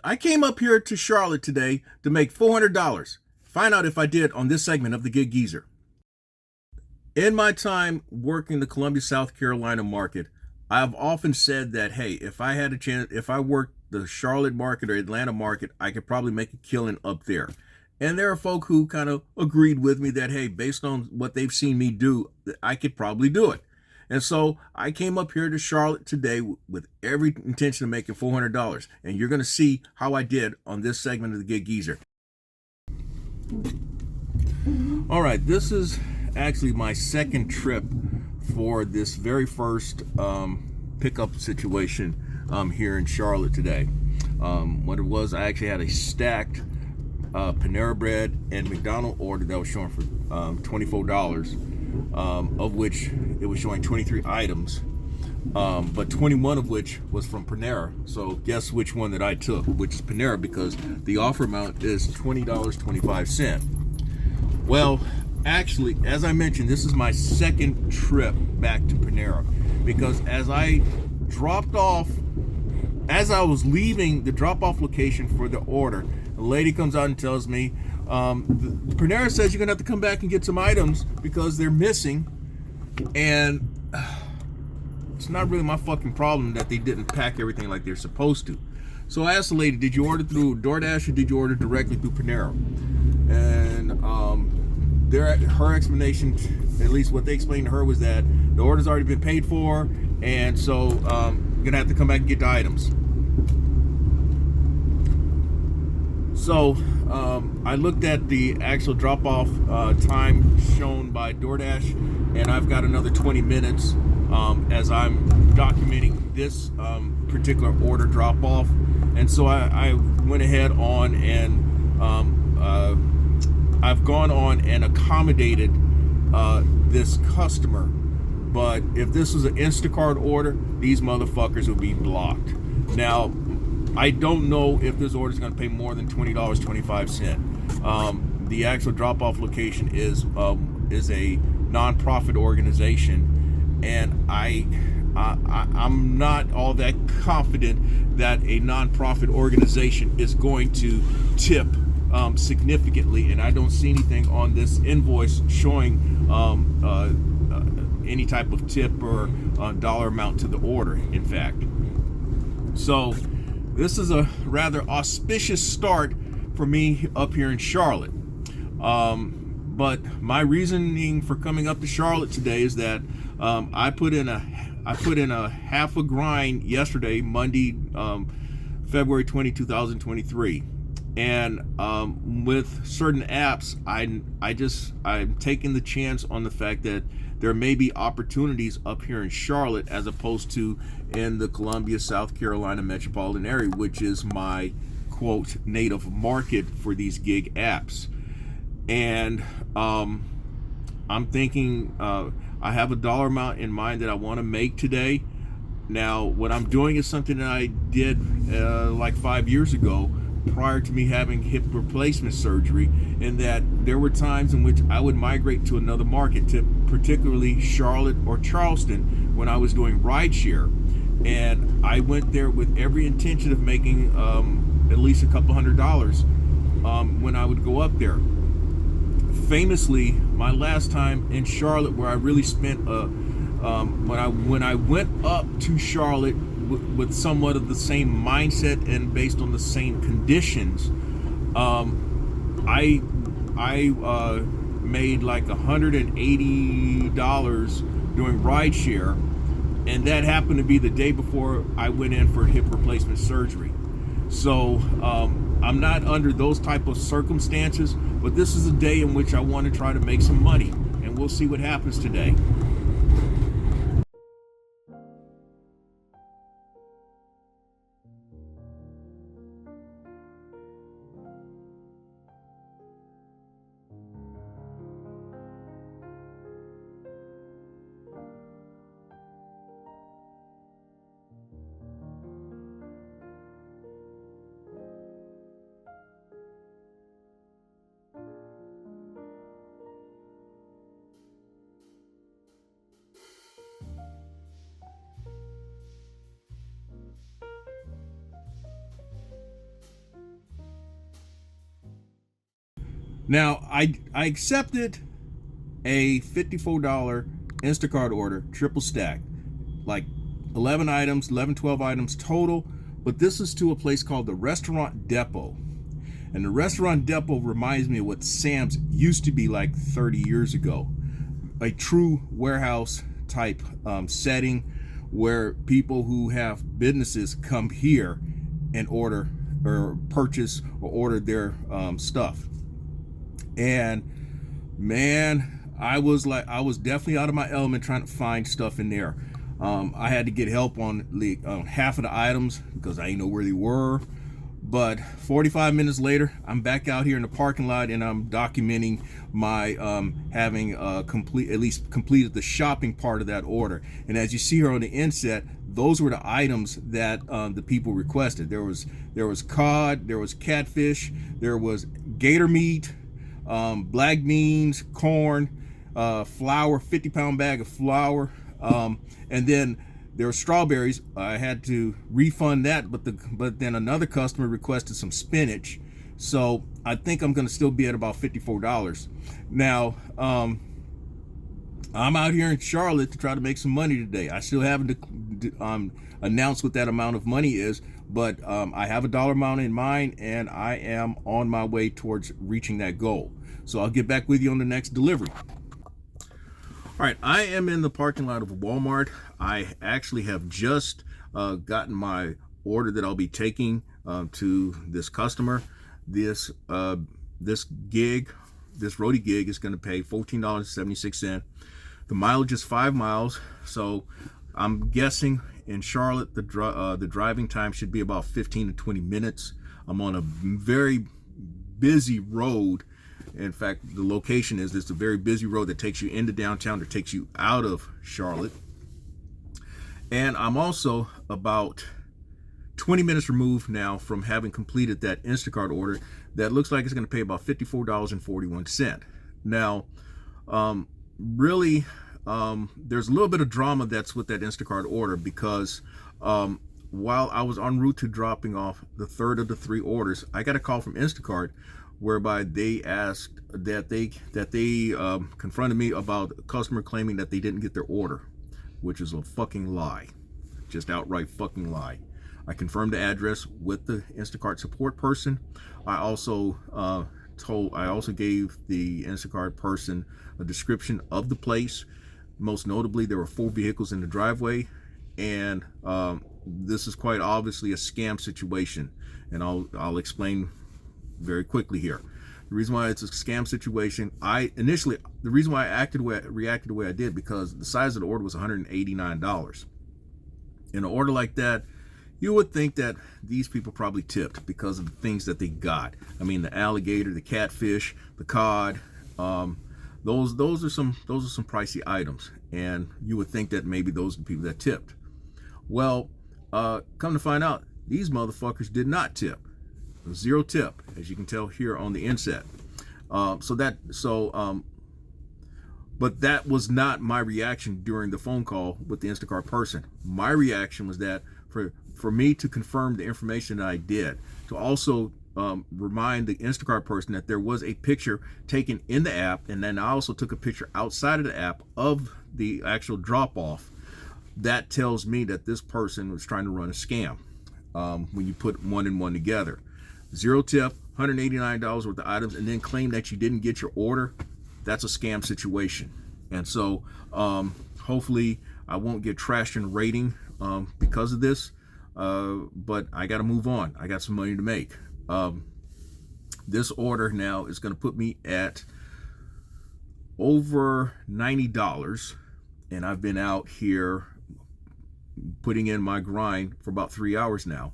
I came up here to Charlotte today to make $400. Find out if I did on this segment of the Gig Geezer. In my time working the Columbia, South Carolina market, I've often said that, hey, if I had a chance, if I worked the Charlotte market or Atlanta market, I could probably make a killing up there. And there are folk who kind of agreed with me that, hey, based on what they've seen me do, I could probably do it. And so I came up here to Charlotte today with every intention of making $400. And you're going to see how I did on this segment of the Gig Geezer. All right, this is actually my second trip for this very first pickup situation here in Charlotte today. What it was, I actually had a stacked Panera Bread and McDonald's order that was showing for $24, of which it was showing 23 items, but 21 of which was from Panera. So guess which one that I took, which is Panera, because the offer amount is $20.25. Well, actually, as I mentioned, this is my second trip back to Panera, because as I was leaving the drop-off location for the order, a lady comes out and tells me, Panera says you're gonna have to come back and get some items because they're missing. And it's not really my fucking problem that they didn't pack everything like they're supposed to. So I asked the lady, did you order through DoorDash or did you order directly through Panera? And her explanation, at least what they explained to her, was that the order's already been paid for, and so you're gonna have to come back and get the items. So I looked at the actual drop-off time shown by DoorDash, and I've got another 20 minutes as I'm documenting this particular order drop-off. And so I went ahead on and I've gone on and accommodated this customer. But if this was an Instacart order, these motherfuckers would be blocked. Now, I don't know if this order is going to pay more than $20.25. The actual drop-off location is a non-profit organization, and I'm not all that confident that a non-profit organization is going to tip significantly, and I don't see anything on this invoice showing any type of tip or dollar amount to the order, in fact. So this is a rather auspicious start for me up here in Charlotte. But my reasoning for coming up to Charlotte today is that I put in a half a grind yesterday, Monday, February 20, 2023. And with certain apps, I'm taking the chance on the fact that there may be opportunities up here in Charlotte as opposed to in the Columbia, South Carolina metropolitan area, which is my quote native market for these gig apps. And I'm thinking I have a dollar amount in mind that I want to make today. Now, what I'm doing is something that I did like 5 years ago, prior to me having hip replacement surgery, in that there were times in which I would migrate to another market, to particularly Charlotte or Charleston, when I was doing rideshare. And I went there with every intention of making at least a couple $100 when I would go up there. Famously, my last time in Charlotte, where I really spent when I went up to Charlotte with somewhat of the same mindset and based on the same conditions, I made like $180 doing rideshare, and that happened to be the day before I went in for hip replacement surgery. So I'm not under those type of circumstances, but this is a day in which I want to try to make some money, and we'll see what happens today. Now, I accepted a $54 Instacart order, triple stack, like 11 items, 11, 12 items total. But this is to a place called the Restaurant Depot. And the Restaurant Depot reminds me of what Sam's used to be like 30 years ago. A true warehouse type setting where people who have businesses come here and order or purchase or order their stuff. And man, I was definitely out of my element trying to find stuff in there. I had to get help on half of the items because I didn't know where they were. But 45 minutes later, I'm back out here in the parking lot and I'm documenting my having at least completed the shopping part of that order. And as you see here on the inset, those were the items that the people requested. There was cod, there was catfish, there was gator meat, black beans, corn, flour, 50-pound bag of flour, and then there were strawberries. I had to refund that, but then another customer requested some spinach, so I think I'm going to still be at about $54. Now, I'm out here in Charlotte to try to make some money today. I still haven't announced what that amount of money is, but I have a dollar amount in mind, and I am on my way towards reaching that goal. So I'll get back with you on the next delivery. All right, I am in the parking lot of Walmart. I actually have just gotten my order that I'll be taking to this customer. This Roadie gig is going to pay $14.76. The mileage is 5 miles, so I'm guessing in Charlotte the driving time should be about 15 to 20 minutes. I'm on a very busy road. In fact, the location is a very busy road that takes you into downtown, that takes you out of Charlotte. And I'm also about 20 minutes removed now from having completed that Instacart order that looks like it's going to pay about $54.41. Now, really, there's a little bit of drama that's with that Instacart order because while I was en route to dropping off the third of the 3 orders, I got a call from Instacart whereby they asked that they confronted me about a customer claiming that they didn't get their order, which is a fucking lie, just outright fucking lie. I confirmed the address with the Instacart support person. I also gave the Instacart person a description of the place. Most notably, there were 4 vehicles in the driveway, and this is quite obviously a scam situation, and I'll explain very quickly here. The reason why it's a scam situation, the reason why I reacted the way I did, because the size of the order was $189. In an order like that, you would think that these people probably tipped because of the things that they got. I mean, the alligator, the catfish, the cod, those are some pricey items, and you would think that maybe those are the people that tipped. Well, come to find out, these motherfuckers did not tip. 0 tip, as you can tell here on the inset. But that was not my reaction during the phone call with the Instacart person. My reaction was that for me to confirm the information that I did, to also remind the Instacart person that there was a picture taken in the app, and then I also took a picture outside of the app of the actual drop-off. That tells me that this person was trying to run a scam when you put one and one together. 0 tip, $189 worth of items, and then claim that you didn't get your order. That's a scam situation. And so hopefully I won't get trashed in rating because of this, but I got to move on. I got some money to make. This order now is going to put me at over $90, and I've been out here putting in my grind for about 3 hours now.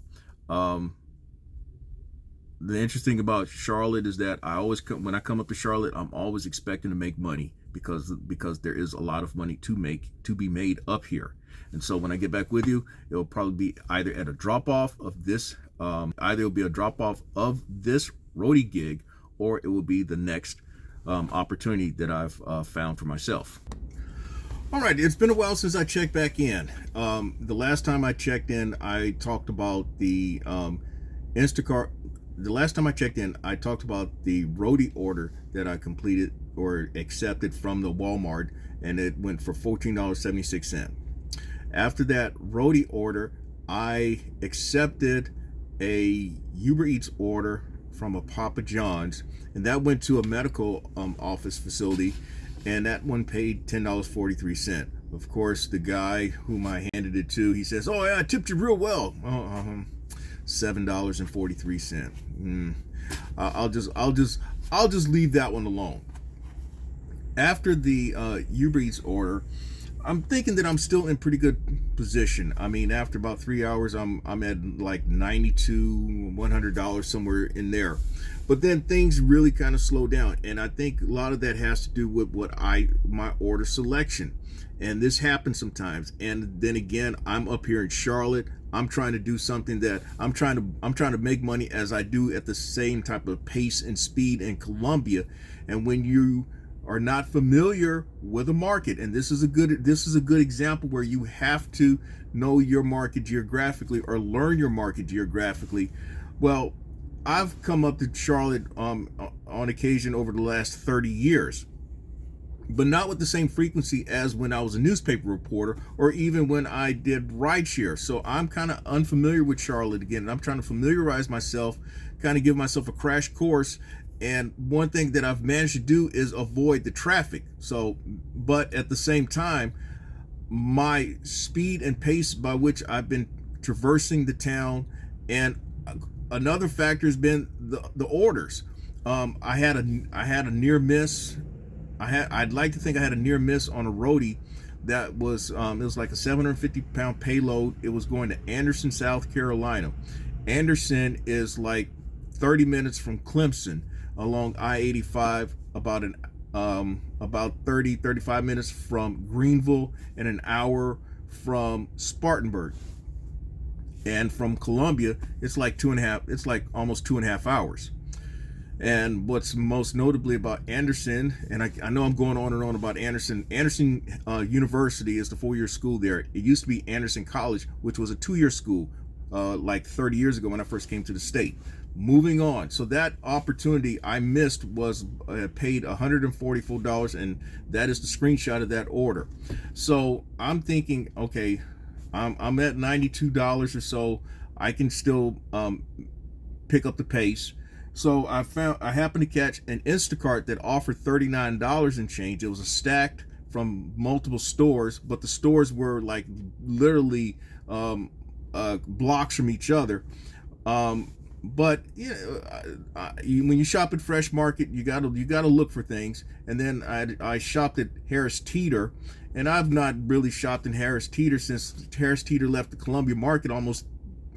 The interesting about Charlotte is that when I come up to Charlotte, I'm always expecting to make money because there is a lot of money to be made up here. And so when I get back with you, it'll probably be either at a drop off of this, Roadie gig, or it will be the next opportunity that I've found for myself. All right, it's been a while since I checked back in. The last time I checked in, I talked about the Instacart the last time I checked in, I talked about the Roadie order that I completed or accepted from the Walmart, and it went for $14.76. After that Roadie order, I accepted a Uber Eats order from a Papa John's, and that went to a medical office facility, and that one paid $10.43. Of course, the guy whom I handed it to, he says, "Oh yeah, I tipped you real well." $7.43. I'll just leave that one alone. After the Uber Eats order, I'm thinking that I'm still in pretty good position. I mean, after about 3 hours, I'm at like $92, $100 somewhere in there. But then things really kind of slow down, and I think a lot of that has to do with my order selection. And this happens sometimes. And then again, I'm up here in Charlotte. I'm trying to do something that I'm trying to make money as I do at the same type of pace and speed in Columbia. And when you are not familiar with a market, and this is a good example where you have to know your market geographically or learn your market geographically. Well, I've come up to Charlotte on occasion over the last 30 years, but not with the same frequency as when I was a newspaper reporter or even when I did rideshare. So I'm kind of unfamiliar with Charlotte again, and I'm trying to familiarize myself, kind of give myself a crash course. And one thing that I've managed to do is avoid the traffic. So, but at the same time, my speed and pace by which I've been traversing the town, and another factor has been the orders. I had a near miss. I'd like to think I had a near miss on a Roadie that was it was like a 750-pound payload. It was going to Anderson, South Carolina. Anderson is like 30 minutes from Clemson along I-85, about 35 minutes from Greenville, and an hour from Spartanburg. And from Columbia, it's like almost 2.5 hours. And what's most notably about Anderson, and I know I'm going on and on about Anderson. Anderson University is the 4-year school there. It used to be Anderson College, which was a 2-year school like 30 years ago when I first came to the state. Moving on. So that opportunity I missed was paid $144, and that is the screenshot of that order. So I'm thinking, okay, I'm at $92 or so. I can still pick up the pace. So I happened to catch an Instacart that offered $39 and change. It was a stacked from multiple stores, but the stores were like literally blocks from each other. But when you shop at Fresh Market, you gotta look for things. And then I shopped at Harris Teeter, and I've not really shopped in Harris Teeter since Harris Teeter left the Columbia market almost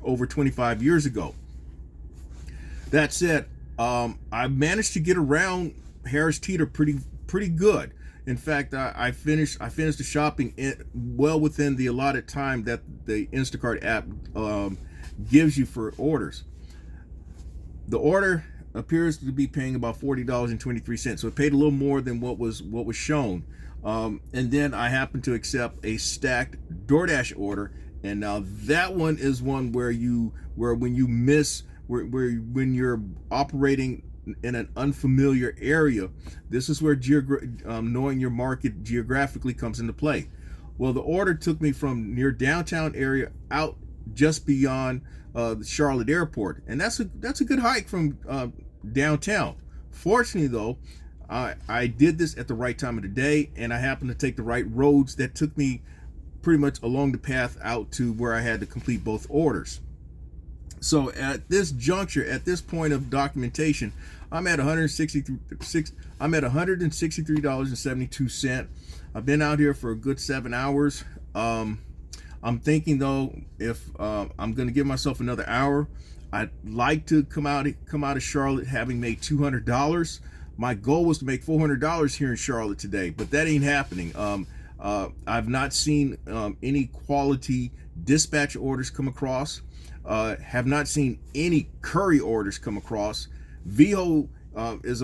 over 25 years ago. That said, I managed to get around Harris Teeter pretty good. In fact, I finished the shopping well within the allotted time that the Instacart app gives you for orders. The order appears to be paying about $40.23, so it paid a little more than what was shown. And then I happened to accept a stacked DoorDash order, and now that one is one when you're operating in an unfamiliar area, this is where knowing your market geographically comes into play. Well, the order took me from near downtown area out just beyond the Charlotte airport, and that's a good hike from downtown. Fortunately though, I did this at the right time of the day, and I happened to take the right roads that took me pretty much along the path out to where I had to complete both orders. So at this juncture, at this point of documentation, I'm at $163.72. I've been out here for a good 7 hours. I'm thinking though, if I'm going to give myself another hour, I'd like to come out of Charlotte having made $200. My goal was to make $400 here in Charlotte today, but that ain't happening. I've not seen any quality dispatch orders come across. Have not seen any curry orders come across. VHO is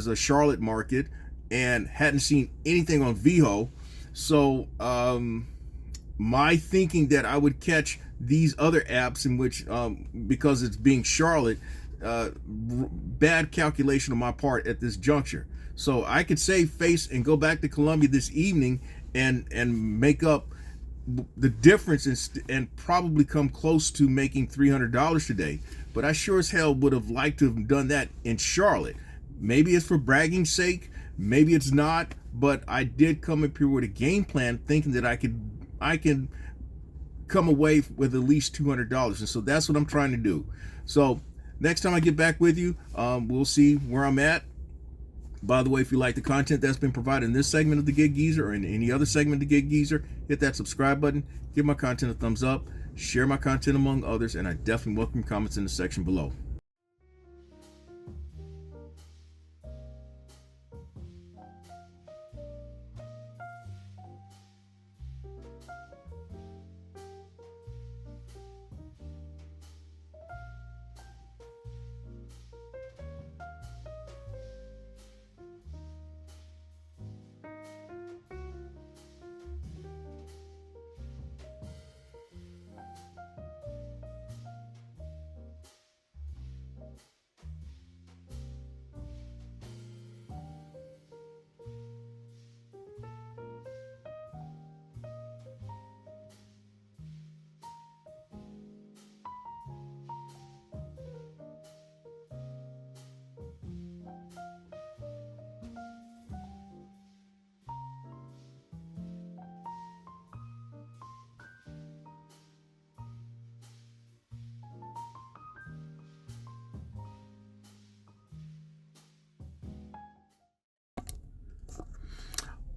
a Charlotte market, and hadn't seen anything on VHO. So my thinking that I would catch these other apps in which because it's being Charlotte, bad calculation on my part at this juncture. So I could save face and go back to Columbia this evening and make up the difference and probably come close to making $300 today. But I sure as hell would have liked to have done that in Charlotte. Maybe it's for bragging's sake, maybe it's not, but I did come up here with a game plan thinking that I can come away with at least $200. And so that's what I'm trying to do. So next time I get back with you, we'll see where I'm at. By the way, if you like the content that's been provided in this segment of the Gig Geezer or in any other segment of the Gig Geezer, hit that subscribe button, give my content a thumbs up, share my content among others, and I definitely welcome comments in the section below.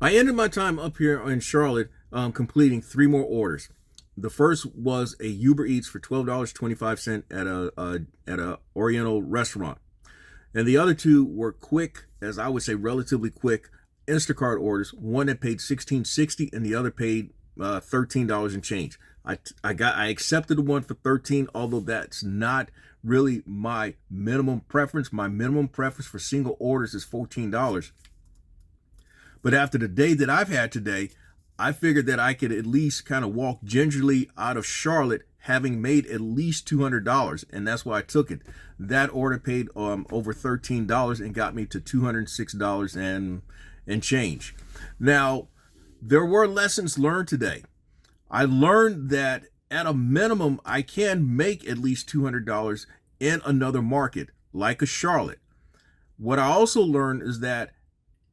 I ended my time up here in Charlotte completing 3 more orders. The first was a Uber Eats for $12.25 at a Oriental restaurant, and the other 2 were quick, as I would say, relatively quick Instacart orders. One that paid $16.60, and the other paid $13 and change. I accepted the one for $13, although that's not really my minimum preference. My minimum preference for single orders is $14. But after the day that I've had today, I figured that I could at least kind of walk gingerly out of Charlotte having made at least $200, and that's why I took it. That order paid over $13 and got me to $206 and change. Now, there were lessons learned today. I learned that at a minimum, I can make at least $200 in another market, like a Charlotte. What I also learned is that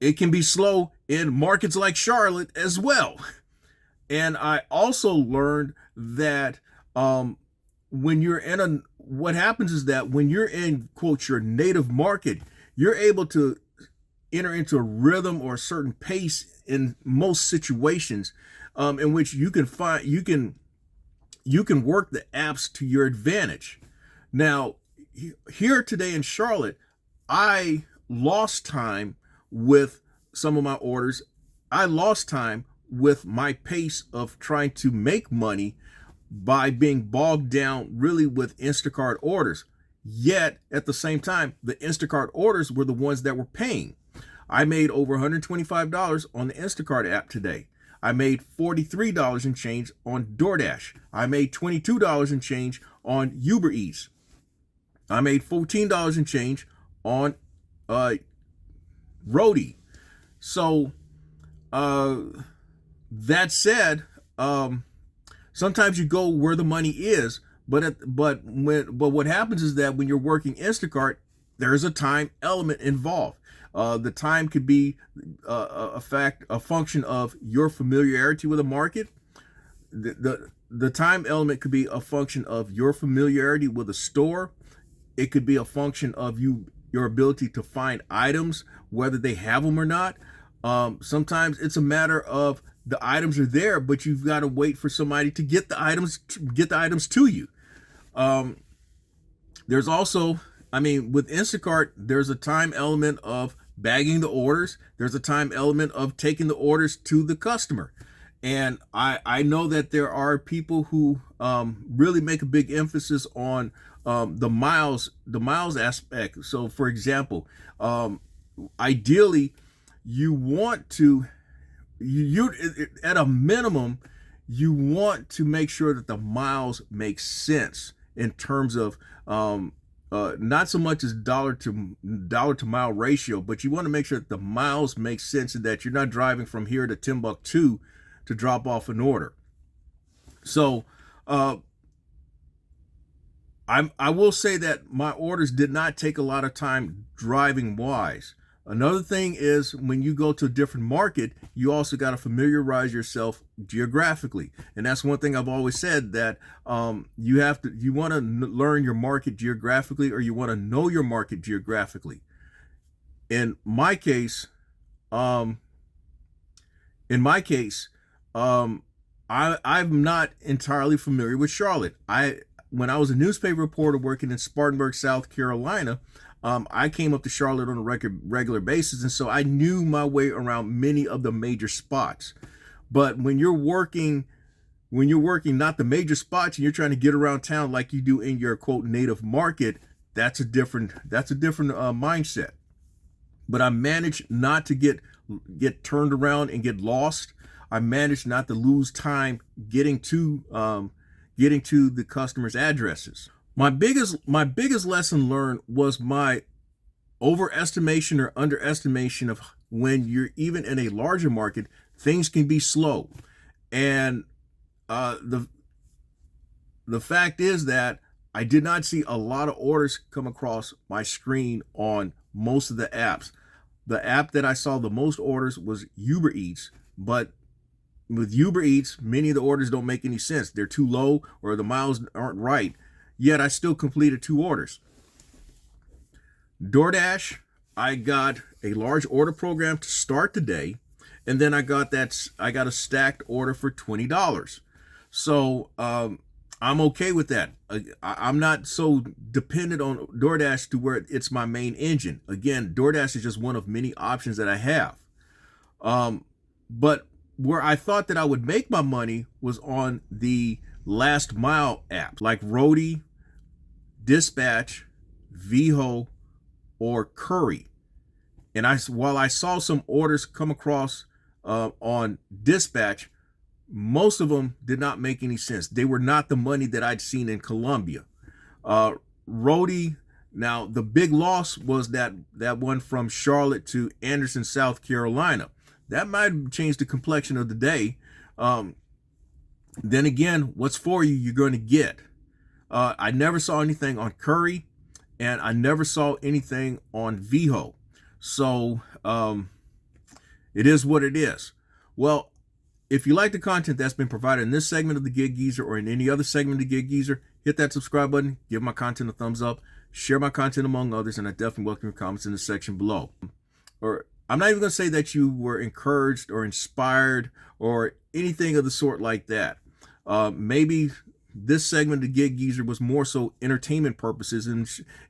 it can be slow in markets like Charlotte as well. And I also learned that what happens is that when you're in, quote, your native market, you're able to enter into a rhythm or a certain pace in most situations in which you can work the apps to your advantage. Now, here today in Charlotte, I lost time with some of my orders. I lost time with my pace of trying to make money by being bogged down really with Instacart orders. Yet at the same time, the Instacart orders were the ones that were paying. I made over $125 on the Instacart app today. I made $43 and change on DoorDash. I made $22 and change on Uber Eats. I made $14 and change on Roadie. So that said, sometimes you go where the money is, but what happens is that when you're working Instacart, there's a time element involved. The time could be a function of your familiarity with a market. The time element could be a function of your familiarity with a store. It could be a function of your ability to find items, whether they have them or not. Sometimes it's a matter of the items are there, but you've got to wait for somebody to get the items to you. There's also, with Instacart, there's a time element of bagging the orders. There's a time element of taking the orders to the customer. And I know that there are people who really make a big emphasis on the miles aspect. So, for example, ideally, you want to at a minimum, you want to make sure that the miles make sense in terms of not so much as dollar to mile ratio, but you want to make sure that the miles make sense and that you're not driving from here to Timbuktu to drop off an order. So I will say that my orders did not take a lot of time driving wise. Another thing is when you go to a different market, you also got to familiarize yourself geographically. And that's one thing I've always said, that you want to learn your market geographically, or you want to know your market geographically. In my case, I'm not entirely familiar with Charlotte. When I was a newspaper reporter working in Spartanburg, South Carolina, I came up to Charlotte on a regular basis, and so I knew my way around many of the major spots. But when you're working not the major spots, and you're trying to get around town like you do in your quote native market, that's a different mindset. But I managed not to get turned around and get lost. I managed not to lose time getting to the customers' addresses. My biggest lesson learned was my overestimation or underestimation of when you're even in a larger market, things can be slow. And the fact is that I did not see a lot of orders come across my screen on most of the apps. The app that I saw the most orders was Uber Eats, but with Uber Eats, many of the orders don't make any sense. They're too low or the miles aren't right. Yet I still completed 2 orders. DoorDash, I got a large order program to start the day, and then I got a stacked order for $20. So I'm okay with that. I'm not so dependent on DoorDash to where it's my main engine. Again, DoorDash is just one of many options that I have. But where I thought that I would make my money was on the last mile apps like Roadie, Dispatch, Veho, or Curry. And while I saw some orders come across on Dispatch, most of them did not make any sense. They were not the money that I'd seen in Columbia. Roadie, now the big loss was that one from Charlotte to Anderson, South Carolina. That might change the complexion of the day. Then again, what's for you, you're going to get. I never saw anything on Curry, and I never saw anything on Veho. So it is what it is. Well, if you like the content that's been provided in this segment of the Gig Geezer or in any other segment of the Gig Geezer, hit that subscribe button, give my content a thumbs up, share my content among others, and I definitely welcome your comments in the section below. Or I'm not even going to say that you were encouraged or inspired or anything of the sort like that. Maybe this segment of the Gig Geezer was more so entertainment purposes,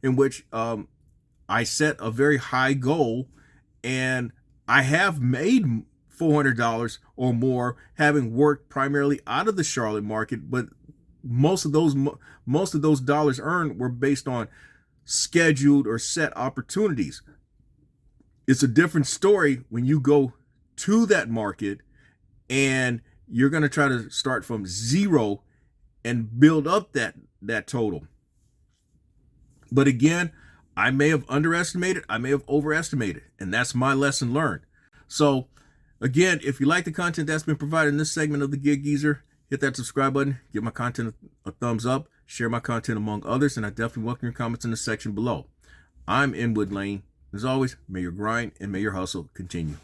in which I set a very high goal, and I have made $400 or more, having worked primarily out of the Charlotte market. But most of those dollars earned were based on scheduled or set opportunities. It's a different story when you go to that market and you're going to try to start from zero and build up that total. But again, I may have underestimated, I may have overestimated, and that's my lesson learned. So again, if you like the content that's been provided in this segment of the Gig Geezer, hit that subscribe button, give my content a thumbs up, share my content among others, and I definitely welcome your comments in the section below. I'm Inwood Lane. As always, may your grind and may your hustle continue.